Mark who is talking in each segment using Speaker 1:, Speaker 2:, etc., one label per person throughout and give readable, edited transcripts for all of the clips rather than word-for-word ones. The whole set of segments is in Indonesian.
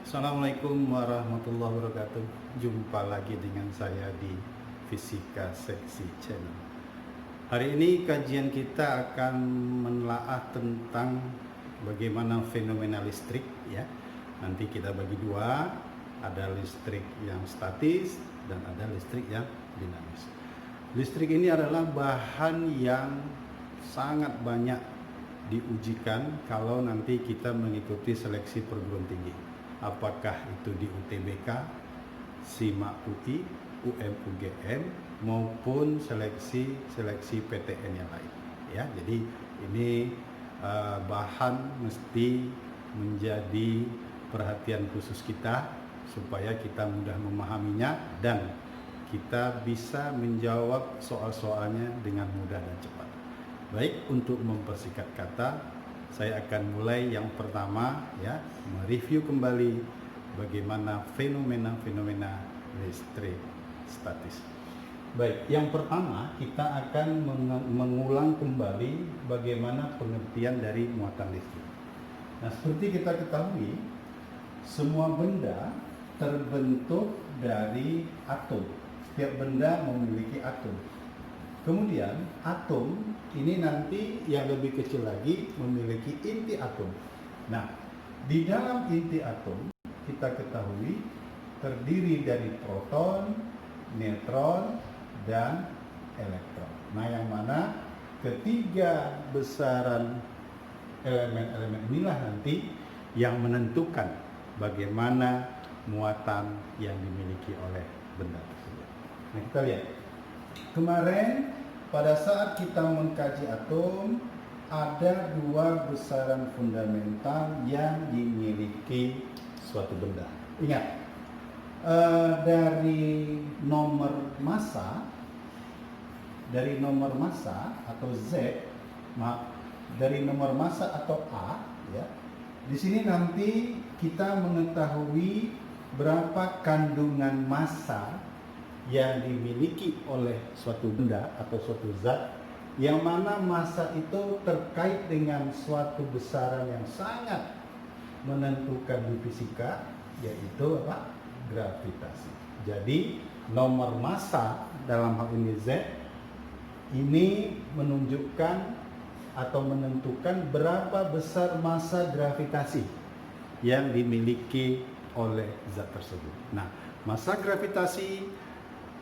Speaker 1: Assalamualaikum warahmatullahi wabarakatuh. Jumpa lagi dengan saya di Fisika Seksi Channel. Hari ini kajian kita akan menelaah tentang bagaimana fenomena listrik ya. Nanti kita bagi dua, ada listrik yang statis dan ada listrik yang dinamis. Listrik ini adalah bahan yang sangat banyak diujikan kalau nanti kita mengikuti seleksi perguruan tinggi. Apakah itu di UTBK, SIMA UI, UM/UGM maupun seleksi PTN yang lain. Ya, jadi ini bahan mesti menjadi perhatian khusus kita supaya kita mudah memahaminya dan kita bisa menjawab soal-soalnya dengan mudah dan cepat. Baik, untuk mempersingkat kata, saya akan mulai yang pertama ya, mereview kembali bagaimana fenomena listrik statis. Baik, yang pertama kita akan mengulang kembali bagaimana pengertian dari muatan listrik. Nah, seperti kita ketahui, semua benda terbentuk dari atom. Setiap benda memiliki atom. Kemudian atom ini nanti yang lebih kecil lagi memiliki inti atom. Nah, di dalam inti atom kita ketahui terdiri dari proton, neutron, dan elektron. Nah, yang mana ketiga besaran elemen-elemen inilah nanti yang menentukan bagaimana muatan yang dimiliki oleh benda tersebut. Nah, kita lihat. Kemarin pada saat kita mengkaji atom, ada dua besaran fundamental yang dimiliki suatu benda. Ingat, dari nomor massa atau Z, dari nomor massa atau A, ya. Di sini nanti kita mengetahui berapa kandungan massa yang dimiliki oleh suatu benda atau suatu zat, yang mana massa itu terkait dengan suatu besaran yang sangat menentukan di fisika, yaitu apa? Gravitasi. Jadi nomor massa dalam hal ini Z ini menunjukkan atau menentukan berapa besar massa gravitasi yang dimiliki oleh zat tersebut. Nah, massa gravitasi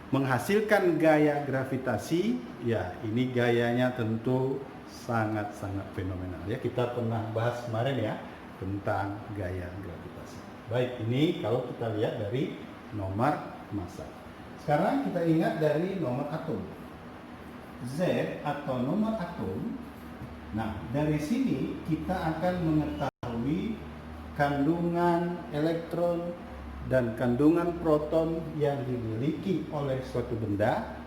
Speaker 1: menghasilkan gaya gravitasi, ya ini gayanya tentu sangat-sangat fenomenal ya. Kita pernah bahas kemarin ya tentang gaya gravitasi. Baik, ini kalau kita lihat dari nomor massa. Sekarang kita ingat dari nomor atom. Z atau nomor atom. Nah, dari sini kita akan mengetahui kandungan elektron dan kandungan proton yang dimiliki oleh suatu benda,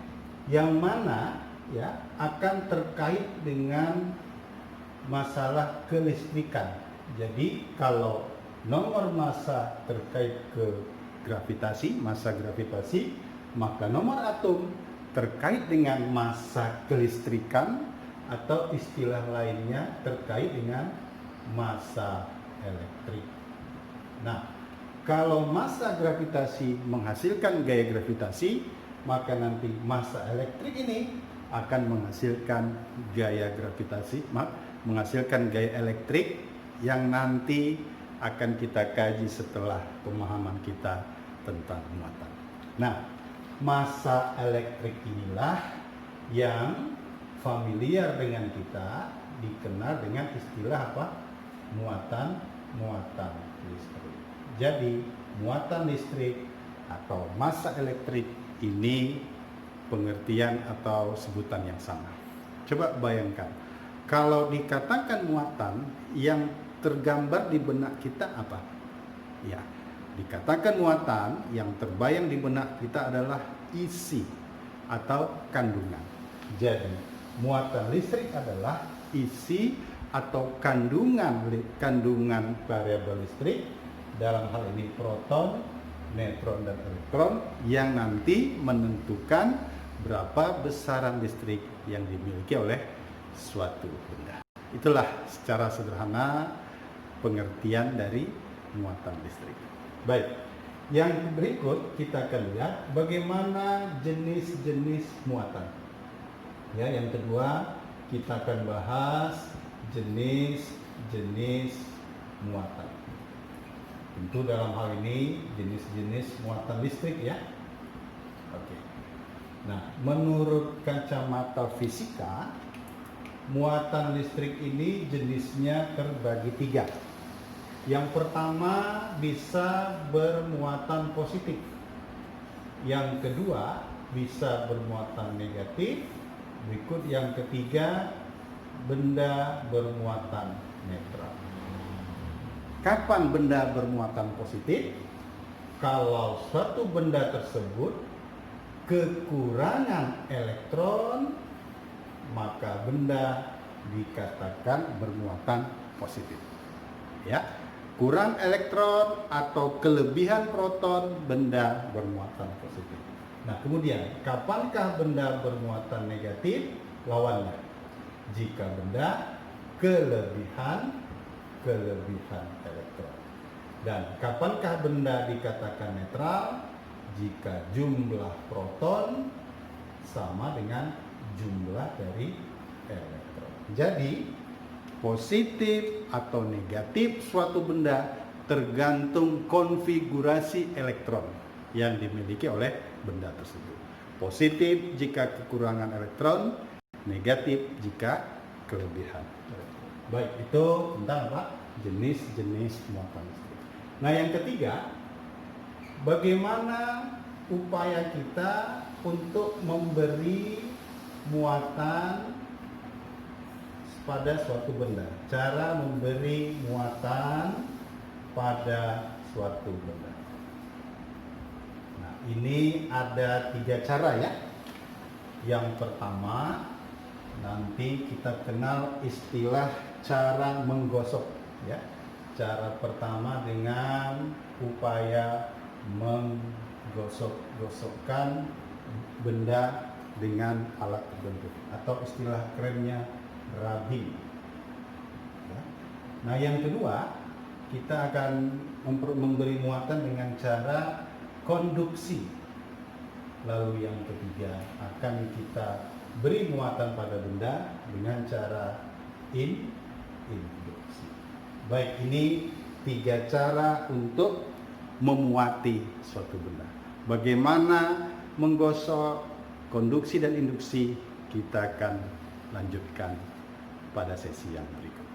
Speaker 1: yang mana ya akan terkait dengan masalah kelistrikan. Jadi kalau nomor massa terkait ke gravitasi, massa gravitasi, maka nomor atom terkait dengan massa kelistrikan, atau istilah lainnya terkait dengan massa elektrik. Nah, kalau massa gravitasi menghasilkan gaya gravitasi, maka nanti massa elektrik ini akan menghasilkan gaya gravitasi, menghasilkan gaya elektrik yang nanti akan kita kaji setelah pemahaman kita tentang muatan. Nah, massa elektrik inilah yang familiar dengan kita, dikenal dengan istilah apa? Muatan listrik. Jadi muatan listrik atau massa elektrik ini pengertian atau sebutan yang sama. Coba bayangkan, kalau dikatakan muatan, yang tergambar di benak kita apa? Ya, dikatakan muatan, yang terbayang di benak kita adalah isi atau kandungan. Jadi muatan listrik adalah isi atau kandungan variabel listrik, dalam hal ini proton, neutron, dan elektron, yang nanti menentukan berapa besaran listrik yang dimiliki oleh suatu benda. Itulah secara sederhana pengertian dari muatan listrik. Baik, yang berikut kita akan lihat bagaimana jenis-jenis muatan. Ya, yang kedua kita akan bahas jenis-jenis muatan. Tentu dalam hal ini jenis-jenis muatan listrik ya. Oke. Nah, menurut kacamata fisika, muatan listrik ini jenisnya terbagi 3. Yang pertama bisa bermuatan positif. Yang kedua bisa bermuatan negatif. Berikut yang ketiga, benda bermuatan netral. Kapan benda bermuatan positif? Kalau suatu benda tersebut kekurangan elektron, maka benda dikatakan bermuatan positif. Ya, kurang elektron atau kelebihan proton, benda bermuatan positif. Nah, kemudian kapankah benda bermuatan negatif? Lawannya, jika benda kelebihan elektron. Dan kapankah benda dikatakan netral? Jika jumlah proton sama dengan jumlah dari elektron. Jadi positif atau negatif suatu benda tergantung konfigurasi elektron yang dimiliki oleh benda tersebut. Positif jika kekurangan elektron, negatif jika kelebihan elektron. Baik, itu tentang apa? Jenis-jenis muatan listrik. Nah, yang ketiga, bagaimana upaya kita untuk memberi muatan pada suatu benda. Cara memberi muatan pada suatu benda. Nah, ini ada 3 cara ya. Yang pertama, nanti kita kenal istilah cara menggosok ya. Cara pertama dengan upaya menggosok-gosokkan benda dengan alat tertentu atau istilah kerennya rubbing. Ya. Nah, yang kedua, kita akan memberi muatan dengan cara konduksi. Lalu yang ketiga, akan kita beri muatan pada benda dengan cara induksi. Baik, ini 3 cara untuk memuati suatu benda. Bagaimana menggosok, konduksi dan induksi, kita akan lanjutkan pada sesi yang berikut.